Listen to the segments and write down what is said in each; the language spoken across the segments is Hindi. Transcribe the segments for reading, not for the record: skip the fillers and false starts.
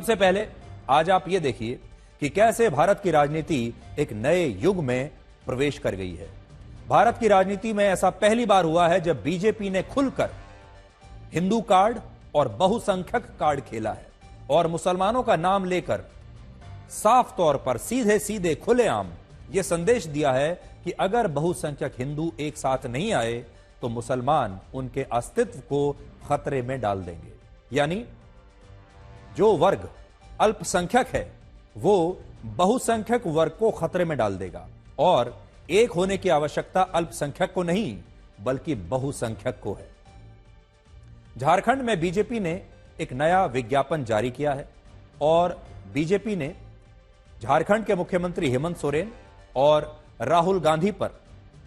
सबसे पहले आज आप ये देखिए कि कैसे भारत की राजनीति एक नए युग में प्रवेश कर गई है। भारत की राजनीति में ऐसा पहली बार हुआ है जब बीजेपी ने खुलकर हिंदू कार्ड और बहुसंख्यक कार्ड खेला है और मुसलमानों का नाम लेकर साफ तौर पर सीधे सीधे खुलेआम यह संदेश दिया है कि अगर बहुसंख्यक हिंदू एक साथ नहीं आए तो मुसलमान उनके अस्तित्व को खतरे में डाल देंगे। यानी जो वर्ग अल्पसंख्यक है वो बहुसंख्यक वर्ग को खतरे में डाल देगा और एक होने की आवश्यकता अल्पसंख्यक को नहीं बल्कि बहुसंख्यक को है। झारखंड में बीजेपी ने एक नया विज्ञापन जारी किया है और बीजेपी ने झारखंड के मुख्यमंत्री हेमंत सोरेन और राहुल गांधी पर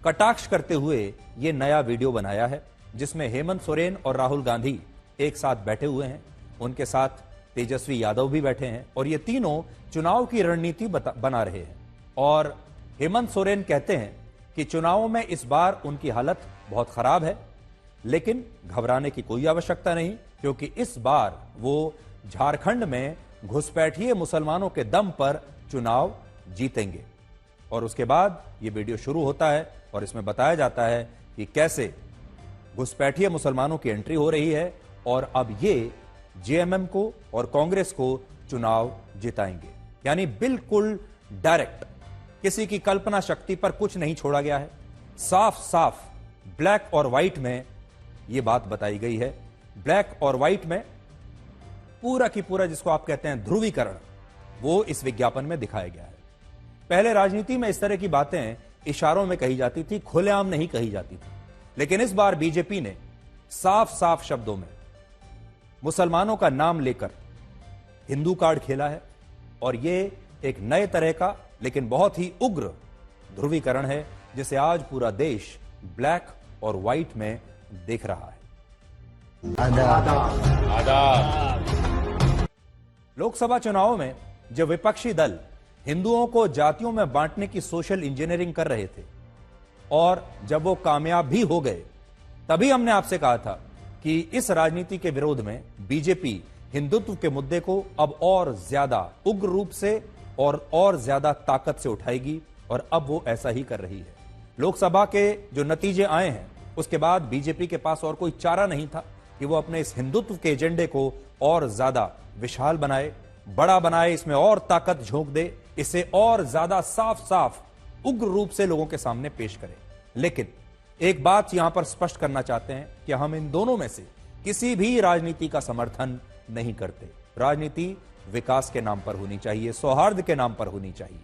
कटाक्ष करते हुए यह नया वीडियो बनाया है जिसमें हेमंत सोरेन और राहुल गांधी एक साथ बैठे हुए हैं। उनके साथ तेजस्वी यादव भी बैठे हैं और ये तीनों चुनाव की रणनीति बना रहे हैं। और हेमंत सोरेन कहते हैं कि चुनावों में इस बार उनकी हालत बहुत खराब है, लेकिन घबराने की कोई आवश्यकता नहीं क्योंकि इस बार वो झारखंड में घुसपैठिए मुसलमानों के दम पर चुनाव जीतेंगे। और उसके बाद ये वीडियो शुरू होता है और इसमें बताया जाता है कि कैसे घुसपैठिए मुसलमानों की एंट्री हो रही है और अब ये जेएमएम को और कांग्रेस को चुनाव जिताएंगे। यानी बिल्कुल डायरेक्ट, किसी की कल्पना शक्ति पर कुछ नहीं छोड़ा गया है। साफ साफ ब्लैक और व्हाइट में यह बात बताई गई है। ब्लैक और व्हाइट में पूरा की पूरा जिसको आप कहते हैं ध्रुवीकरण, वो इस विज्ञापन में दिखाया गया है। पहले राजनीति में इस तरह की बातें इशारों में कही जाती थी, खुलेआम नहीं कही जाती थी, लेकिन इस बार बीजेपी ने साफ साफ शब्दों में मुसलमानों का नाम लेकर हिंदू कार्ड खेला है और यह एक नए तरह का लेकिन बहुत ही उग्र ध्रुवीकरण है जिसे आज पूरा देश ब्लैक और व्हाइट में देख रहा है। लोकसभा चुनावों में जब विपक्षी दल हिंदुओं को जातियों में बांटने की सोशल इंजीनियरिंग कर रहे थे और जब वो कामयाब भी हो गए, तभी हमने आपसे कहा था कि इस राजनीति के विरोध में बीजेपी हिंदुत्व के मुद्दे को अब और ज्यादा उग्र रूप से और ज्यादा ताकत से उठाएगी और अब वो ऐसा ही कर रही है। लोकसभा के जो नतीजे आए हैं उसके बाद बीजेपी के पास और कोई चारा नहीं था कि वो अपने इस हिंदुत्व के एजेंडे को और ज्यादा विशाल बनाए, बड़ा बनाए, इसमें और ताकत झोंक दे, इसे और ज्यादा साफ साफ उग्र रूप से लोगों के सामने पेश करे। लेकिन एक बात यहां पर स्पष्ट करना चाहते हैं कि हम इन दोनों में से किसी भी राजनीति का समर्थन नहीं करते। राजनीति विकास के नाम पर होनी चाहिए, सौहार्द के नाम पर होनी चाहिए,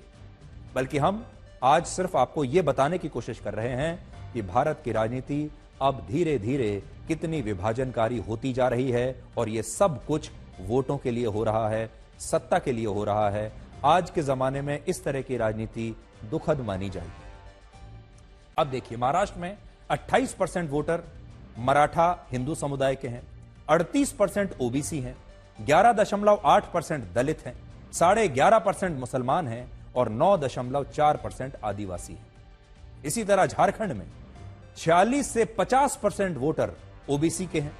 बल्कि हम आज सिर्फ आपको यह बताने की कोशिश कर रहे हैं कि भारत की राजनीति अब धीरे धीरे कितनी विभाजनकारी होती जा रही है और यह सब कुछ वोटों के लिए हो रहा है, सत्ता के लिए हो रहा है। आज के जमाने में इस तरह की राजनीति दुखद मानी जाएगी। अब देखिए, महाराष्ट्र में 28% वोटर मराठा हिंदू समुदाय के हैं, 38% ओबीसी हैं, 11.8% दलित हैं, 11.5% मुसलमान हैं और 9.4% आदिवासी हैं। इसी तरह झारखंड में 46 से 50% वोटर ओबीसी के हैं,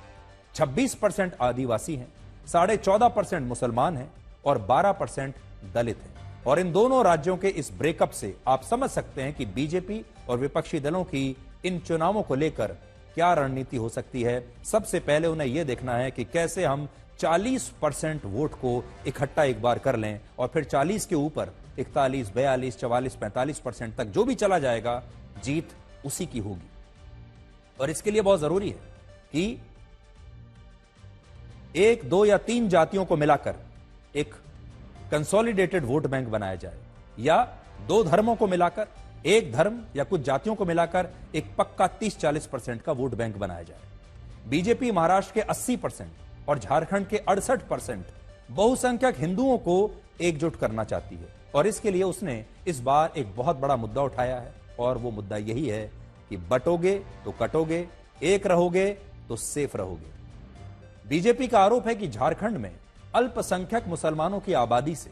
26% आदिवासी हैं, 14.5% मुसलमान हैं और 12% दलित हैं। और इन दोनों राज्यों के इस ब्रेकअप से आप समझ सकते हैं कि बीजेपी और विपक्षी दलों की इन चुनावों को लेकर क्या रणनीति हो सकती है। सबसे पहले उन्हें यह देखना है कि कैसे हम 40% वोट को इकट्ठा एक बार कर लें और फिर 40 के ऊपर 41, 42, 44, 45% तक जो भी चला जाएगा, जीत उसी की होगी। और इसके लिए बहुत जरूरी है कि 1, 2 या 3 जातियों को मिलाकर एक कंसोलिडेटेड वोट बैंक बनाया जाए या 2 धर्मों को मिलाकर, एक धर्म या कुछ जातियों को मिलाकर एक पक्का 30-40% का वोट बैंक बनाया जाए। बीजेपी महाराष्ट्र के 80% और झारखंड के 68% बहुसंख्यक हिंदुओं को एकजुट करना चाहती है और इसके लिए उसने इस बार एक बहुत बड़ा मुद्दा उठाया है और वो मुद्दा यही है कि बटोगे तो कटोगे, एक रहोगे तो सेफ रहोगे। बीजेपी का आरोप है कि झारखंड में अल्पसंख्यक मुसलमानों की आबादी से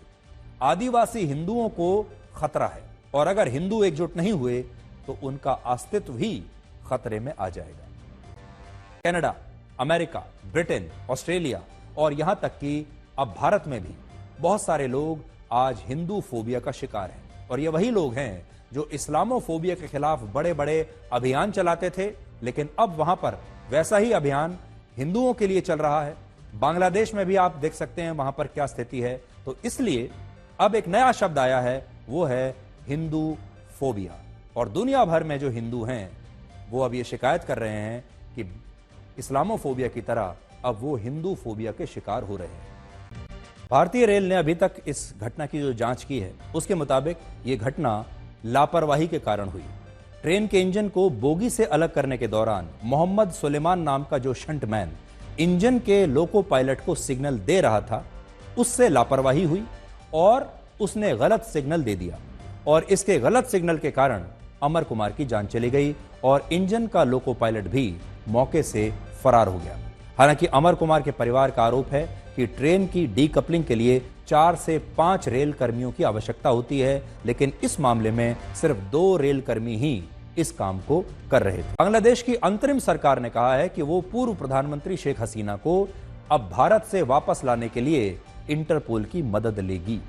आदिवासी हिंदुओं को खतरा है और अगर हिंदू एकजुट नहीं हुए तो उनका अस्तित्व ही खतरे में आ जाएगा। कनाडा, अमेरिका, ब्रिटेन, ऑस्ट्रेलिया और यहां तक कि अब भारत में भी बहुत सारे लोग आज हिंदू फोबिया का शिकार हैं और ये वही लोग हैं जो इस्लामोफोबिया के खिलाफ बड़े बड़े अभियान चलाते थे, लेकिन अब वहां पर वैसा ही अभियान हिंदुओं के लिए चल रहा है। बांग्लादेश में भी आप देख सकते हैं वहां पर क्या स्थिति है। तो इसलिए अब एक नया शब्द आया है, वो है हिंदू फोबिया। और दुनिया भर में जो हिंदू हैं वो अब ये शिकायत कर रहे हैं कि इस्लामोफोबिया की तरह अब वो हिंदू फोबिया के शिकार हो रहे हैं। भारतीय रेल ने अभी तक इस घटना की जो जांच की है उसके मुताबिक ये घटना लापरवाही के कारण हुई। ट्रेन के इंजन को बोगी से अलग करने के दौरान मोहम्मद सुलेमान नाम का जो शंटमैन इंजन के लोको पायलट को सिग्नल दे रहा था, उससे लापरवाही हुई और उसने गलत सिग्नल दे दिया और इसके गलत सिग्नल के कारण अमर कुमार की जान चली गई और इंजन का लोको पायलट भी मौके से फरार हो गया। हालांकि अमर कुमार के परिवार का आरोप है कि ट्रेन की डीकपलिंग के लिए 4 से 5 रेल कर्मियों की आवश्यकता होती है, लेकिन इस मामले में सिर्फ 2 रेल कर्मी ही इस काम को कर रहे थे। बांग्लादेश की अंतरिम सरकार ने कहा है कि वो पूर्व प्रधानमंत्री शेख हसीना को अब भारत से वापस लाने के लिए इंटरपोल की मदद लेगी।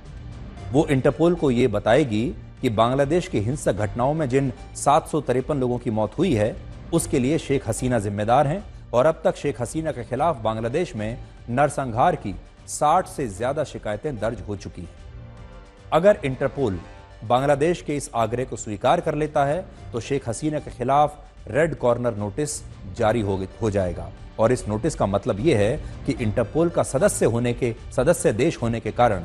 वो इंटरपोल को ये बताएगी कि बांग्लादेश की हिंसक घटनाओं में जिन 753 लोगों की मौत हुई है उसके लिए शेख हसीना जिम्मेदार हैं और अब तक शेख हसीना के खिलाफ बांग्लादेश में नरसंहार की 60 से ज्यादा शिकायतें दर्ज हो चुकी हैं। अगर इंटरपोल बांग्लादेश के इस आग्रह को स्वीकार कर लेता है तो शेख हसीना के खिलाफ रेड कॉर्नर नोटिस जारी हो जाएगा और इस नोटिस का मतलब यह है कि इंटरपोल का सदस्य देश होने के कारण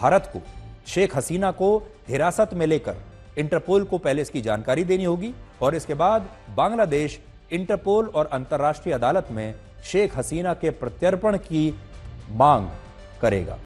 भारत को शेख हसीना को हिरासत में लेकर इंटरपोल को पहले इसकी जानकारी देनी होगी और इसके बाद बांग्लादेश इंटरपोल और अंतर्राष्ट्रीय अदालत में शेख हसीना के प्रत्यर्पण की मांग करेगा।